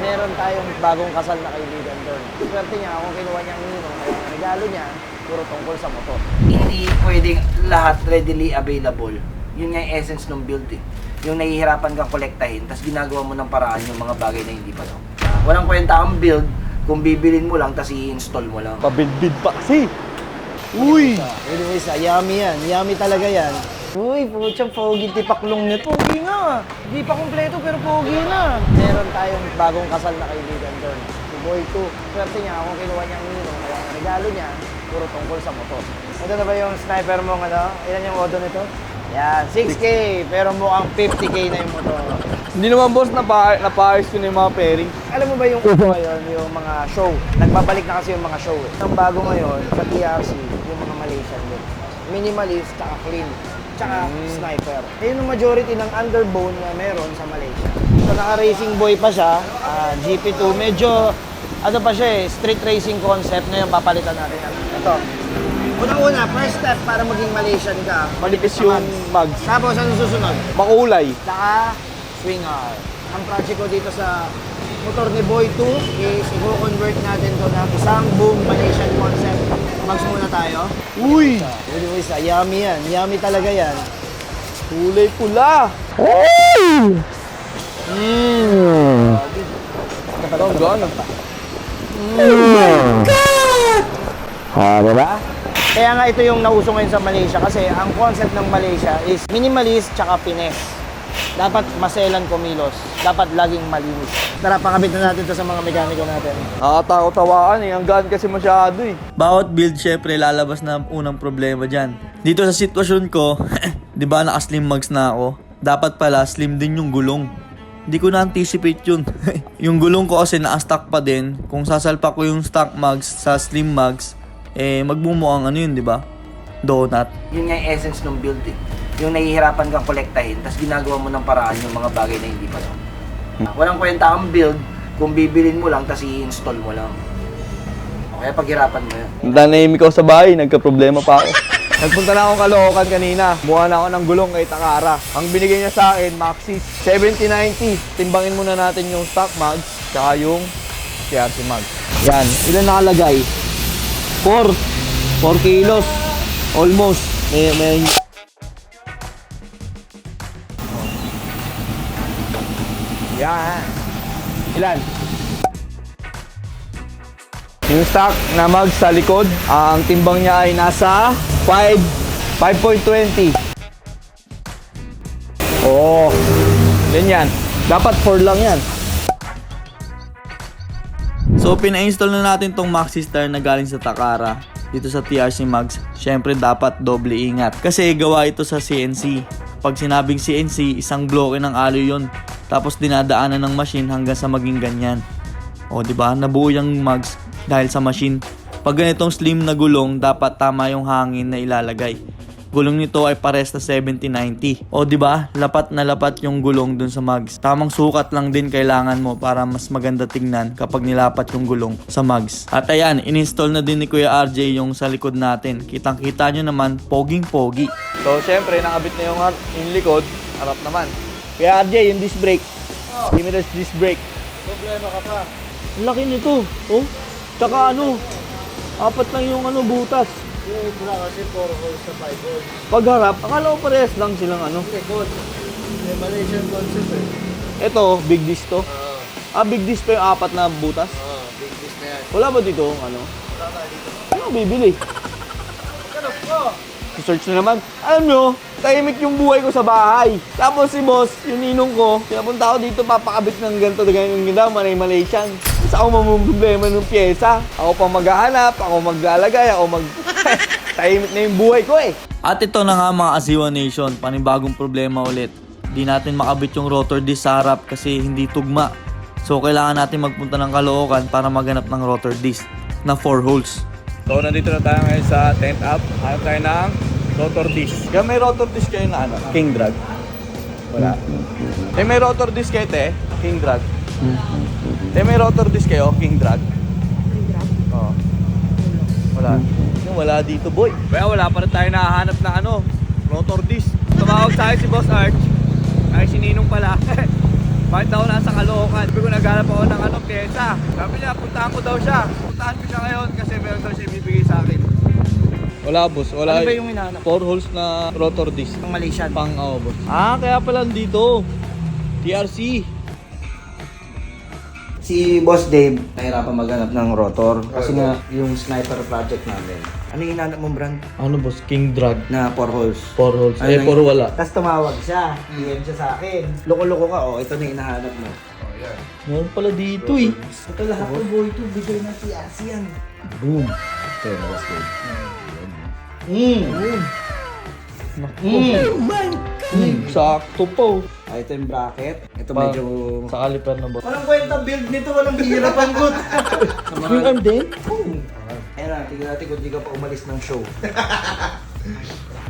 meron tayong bagong kasal na kaibigan doon. Swerte niya kung kinuha niya ang ninong, kaya ang regalo niya, puro tungkol sa motor. Hindi pwedeng lahat readily available. Yun nga yung essence ng build eh. Yung nahihirapan kang kolektahin, tapos ginagawa mo ng paraan yung mga bagay na hindi pa to. Walang kwenta ang build kung bibilin mo lang, tapos i-install mo lang. Pabidbid pa kasi. Uy! Anyways, yummy yan. Yummy talaga yan. Uy, putsang pogi tipaklong nito. Pogi nga. Hindi pa kumpleto pero pogi na. Meron tayong bagong kasal na kaibigan doon. Si Boy 2. Swerte niya kung kinuha niya ang ninong, kaya ang regalo niya, puro tungkol sa motor. Ito na ba yung sniper mong ano? Ilan yung odo nito? Yan, 6K. Pero mukhang 50K na yung motor. Hindi naman boss, napaayos ko na yung mga pairing. Alam mo ba yung ngayon, yung mga show? Nagbabalik na kasi yung mga show eh. Ang bago ngayon sa TRC, yung mga Malaysian din. Minimalist, tsaka clean, tsaka sniper. Yun yung majority ng underbone na meron sa Malaysia. So naka-racing boy pa siya, GP2. Medyo, ano pa siya eh, street racing concept. Ngayon papalitan natin. Ito. Unang-una, first step para maging Malaysian ka. Manipis yung mags. Tapos ano susunod? Makulay. Saka swinger. Ang project ko dito sa motor ni Boy 2 is i-convert natin to ng isang boom Malaysian concept. Mags muna tayo. Uy! Anyways, yummy yan. Yummy talaga yan. Kulay pula. Ang gana. Diba? Kaya nga ito yung nauso ngayon sa Malaysia kasi ang concept ng Malaysia is minimalist tsaka finesse. Dapat maselan kumilos. Dapat laging malinis. Tara, pakabit na natin to sa mga mekaniko natin. Nakakatakot-tawaan eh. Ang gaan kasi masyado eh. Bawat build, syempre, lalabas na unang problema dyan. Dito sa sitwasyon ko, di ba naka-slim mags na ako? Dapat pala, slim din yung gulong. Hindi ko na-anticipate yun. Yung gulong ko kasi naka-stock pa din. Kung sasalpak ko yung stock mags sa slim mags, eh, magmumukhang ano yun, di ba? Donut. Yun nga yung essence ng build eh. Yung nahihirapan kang kolektahin, tapos ginagawa mo ng paraan yung mga bagay na hindi pa to. Walang kwenta ang build kung bibilin mo lang, tapos i-install mo lang. Okay, paghirapan mo yun. Nanahimik ako sa bahay, nagka-problema pa ako. Nagpunta na akong Caloocan kanina. Buha na ako ng gulong kay Takara. Ang binigay niya sa akin, Maxxis 7090. Timbangin muna natin yung stock mags, tsaka yung TRC mags. Yan, ilan nakalagay? 4 kilos. Almost. May yan. Ilan? Yung stock na mags sa likod, ang timbang niya ay nasa 5.20. Oo. Ganyan. Dapat 4 lang yan. So, pina-install na natin tong Maxxis Star na galing sa Takara dito sa TRC Mags. Syempre, dapat doble ingat. Kasi gawa ito sa CNC. Pag sinabing CNC, isang bloke ng alloy yun. Tapos dinadaanan ng machine hanggang sa maging ganyan. O, di ba? Nabuo yung mags dahil sa machine. Pag ganitong slim na gulong, dapat tama yung hangin na ilalagay. Gulong nito ay pares na 70-90. O, di ba? Lapat na lapat yung gulong dun sa mags. Tamang sukat lang din kailangan mo para mas maganda tingnan kapag nilapat yung gulong sa mags. At ayan, in-install na din ni Kuya RJ yung sa likod natin. Kitang-kita nyo naman, poging-pogi. So, syempre, nakabit na yung likod. Harap naman. Kaya RJ, yung disc brake. Give me the disc brake. Problema ka pa. Ang laki nito. Oh. Tsaka ano, 4 lang yung butas. Yung ibra kasi 4 holes sa 5 holes. Pag harap, akala ko parehas lang silang ano. Likod. May Malaysian concept eh. Ito, big disc to. Big disc pa yung 4 na butas. Big disc na yan. Wala ba dito ano? Wala ka dito. Ano bibili? Ano po? Search na naman. Alam nyo, tahimik yung buhay ko sa bahay. Tapos si boss, yung ninong ko, pinapunta ako dito papakabit ng ganito, ganyan yung ganda, Malaysian. Tapos ako mamumblema ng pyesa. Ako pa maghahanap, ako maglalagay, ako tahimik na yung buhay ko eh. At ito na nga mga Asiwa Nation, panibagong problema ulit. Di natin makabit yung rotor disc sa harap kasi hindi tugma. So kailangan natin magpunta ng Caloocan para maghanap ng rotor disc na 4 holes. So nandito na tayo ngayon sa tent up. Hanap tayo ng rotor disc. Kaya may rotor disc kayo na ano? King drag? Wala. May rotor disc kayo te? King drag? May rotor disc kayo? King drag? King drag? Oo. Wala. Wala dito boy. Kaya wala pa rin tayo nahahanap ng ano? Rotor disc. Tumawag sa akin si Boss Arch. Ay si Ninong pala. Bakit daw nasa Caloocan? Sabi ko naghanap ako ng ano, pyesa. Sabi niya, puntahan ko daw siya. Puntahan ko siya ngayon kasi meron daw siya ibibigay sa akin. Wala boss, wala. Ano ba yung hinahanap? 4 holes na rotor disc. Ang Malaysian. Pang boss. Kaya pala dito. TRC. Si Boss Dave, nahirapan maghanap ng rotor kasi nga yung sniper project namin. Ano yung hinanap mong brand? Ano boss? King Drag. Na 4 holes. 4 holes. Ano Eh, yung- 4 wala. Tapos tumawag siya, DM siya sa akin. Loko-loko ka, ito na yung hinahanap mo. Meron pala dito eh. Ito lahat ng boy to, bigay ng TRC yan. Boom. Ito yung Boss Dave. Sakto po. Ito yung bracket. Ito Pa- medyo... Sa caliper na boss. Walang kwenta build nito, walang hihirapan good. Yung arm din? Ayan na, tingnan natin kung di ka pa umalis ng show.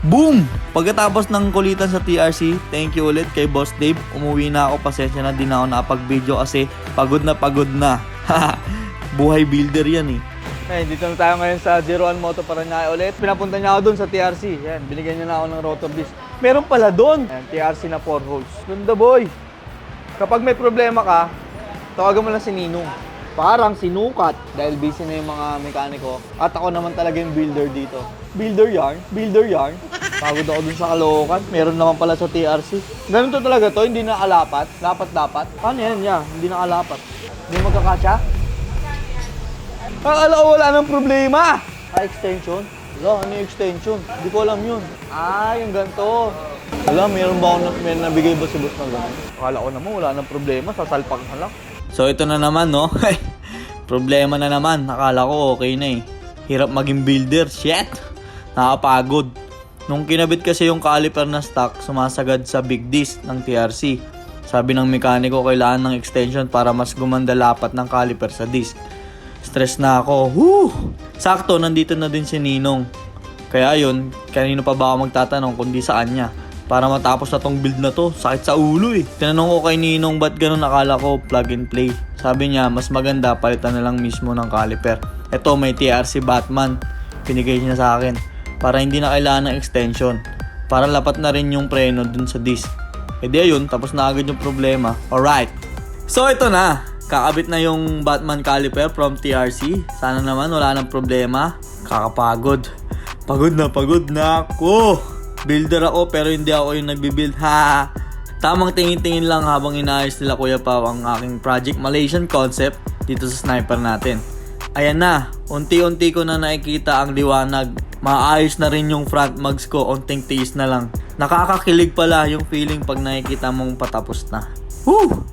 Boom! Pagkatapos ng kulitan sa TRC, thank you ulit kay Boss Dave. Umuwi na ako, pasensya na din ako nakapag-video kasi pagod na. Buhay builder yan eh. Eh, dito na tayo ngayon sa 01 Moto Paranaque ulit. Pinapunta niya ako doon sa TRC. Yan, binigyan niya na ako ng rotor disc. Meron pala doon. Yan, TRC na 4 holes. Ganda boy. Kapag may problema ka, tawagan mo lang si Ninong. Parang sinukat dahil busy na yung mga mekaniko. At ako naman talaga yung builder dito. Builder yarn. Pagod ako dun sa Caloocan. Meron naman pala sa TRC. Ganun to talaga to, hindi na alapat. Dapat. Paano yan? Yeah, hindi na alapat. Hindi magkakasya? Akala ko wala nang problema. Extension? Wala, ano yung extension? Hindi ko alam yun. Yung ganito. Wala, meron ba ako may nabigay ba si boss ng ganun? Akala ko naman wala nang problema, sasalpak na lang. So ito na naman no. Problema na naman. Akala ko okay na eh. Hirap maging builder. Shit! Nakapagod. Nung kinabit kasi yung caliper na stock, sumasagad sa big disc ng TRC. Sabi ng mekaniko, kailangan ng extension para mas gumanda lapat ng caliper sa disc. Stress na ako. Woo! Sakto, nandito na din si Ninong. Kaya yun, kanino pa ba ako magtatanong kundi sa kanya. Para matapos na tong build na to, sakit sa ulo eh. Tinanong ko kay Ninong ba't ganun, akala ko plug and play. Sabi niya, mas maganda palitan na lang mismo ng caliper. Ito may TRC Batman. Pinigay niya sa akin. Para hindi na kailangan ng extension. Para lapat na rin yung preno dun sa disc. E di ayun, tapos na agad yung problema. Alright. So ito na. Kakabit na yung Batman caliper from TRC. Sana naman wala nang problema. Kakapagod. Pagod na ako. Builder ako pero hindi ako yung nagbibuild. Ha! Tamang tingin-tingin lang habang inaayos nila Kuya Pao ang aking Project Malaysian concept dito sa sniper natin. Ayan na. Unti-unti ko na nakikita ang liwanag. Maayos na rin yung front mags ko. Unting tiis na lang. Nakakakilig pala yung feeling pag nakikita mong patapos na. Woo!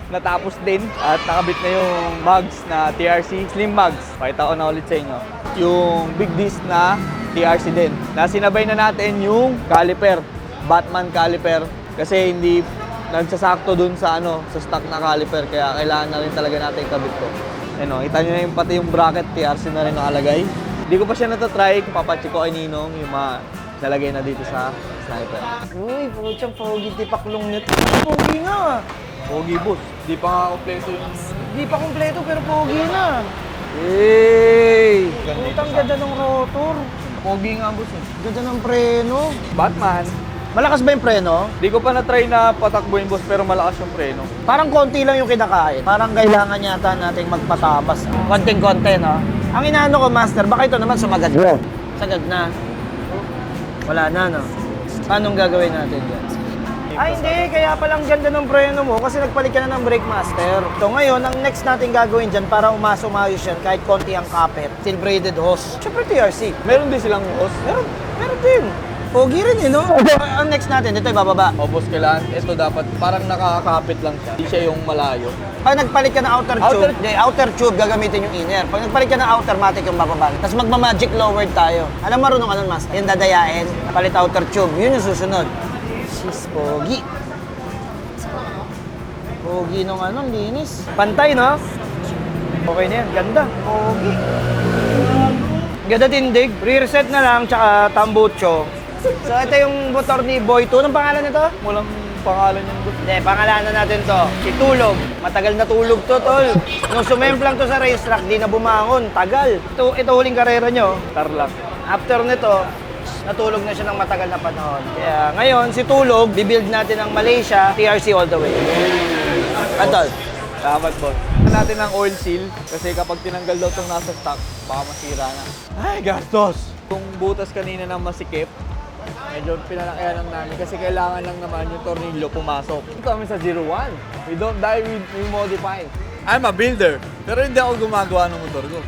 Natapos din at nakabit na yung mugs na TRC Slim mugs. Pakita ko na ulit sa inyo. Yung big disc na TRC din. Nasinabay na natin yung caliper, Batman caliper kasi hindi nagsasakto dun sa sa stock na caliper kaya kailangan na rin talaga natin kabit ko. Kita nyo na yung pati yung bracket TRC na rin nakalagay. Hindi ko pa siya natatry, papacheck ko kay Ninong yung mga nalagay na dito sa sniper. Uy, puchang pogi, tipaklong nito. Pogi nga. Pogi boss, di pa nga kompleto yung... Di pa kompleto pero pogi na. Hey! Putang ganda ng rotor. Pogi nga boss eh. Ganda ng preno. Batman, Malakas ba yung preno? di ko pa na-try na patakbuhin boss pero malakas yung preno. Parang konti lang yung kinakain. Parang kailangan yata nating magpatabas. Konting-konti, no? Ang inaano ko, master, baka ito naman sumagad. Sagad na. Wala na, no? Paano gagawin natin yan? Ay, hindi. Kaya palang ganda ng preno mo kasi nagpalit ka na ng brake master. So ngayon, ang next natin gagawin dyan para umayos yan kahit konti ang kapit, steel braided hose. Siyempre TRC. Meron din silang hose. Meron din. Pogi rin eh, no? Ang next natin, ito ibababa. O boss, kailangan ito dapat parang nakakapit lang siya. Hindi siya yung malayo. Pag nagpalit ka ng outer tube, outer tube gagamitin yung inner. Pag nagpalit ka ng outer, matic yung bababa. Tapos magma-magic lowered tayo. Alam marunong ka nun, master? Yung dadayain, palit outer tube, yun yung susunod. Sis, pogi. Pogi nung linis. Pantay, no? Okay na yan, ganda. Pogi. Ganda tindig, re-reset na lang, tsaka tambucho. So ito yung motor ni Boy 2. Anong pangalan nito? Walang pangalan yan boss. Hindi, pangalanan natin to. Si Tulog. Matagal na tulog to, tol. Nung sumemplang to sa racetrack, di na bumangon. Tagal. Ito huling karera nyo. Tarlac. After nito, natulog na siya ng matagal na panahon. Kaya ngayon, si Tulog, bibuild natin ng Malaysia, TRC all the way. Tol. Dapat boss. Tignan natin ang oil seal kasi kapag tinanggal daw itong nasa stock, baka masira na. Ay, gastos! Kung butas kanina ng masikip, medyo pinalakihan lang namin kasi kailangan lang naman yung tornilyo pumasok. Ito kami sa 01. We don't die, we modify. I'm a builder, pero hindi ako gumagawa ng motor ko.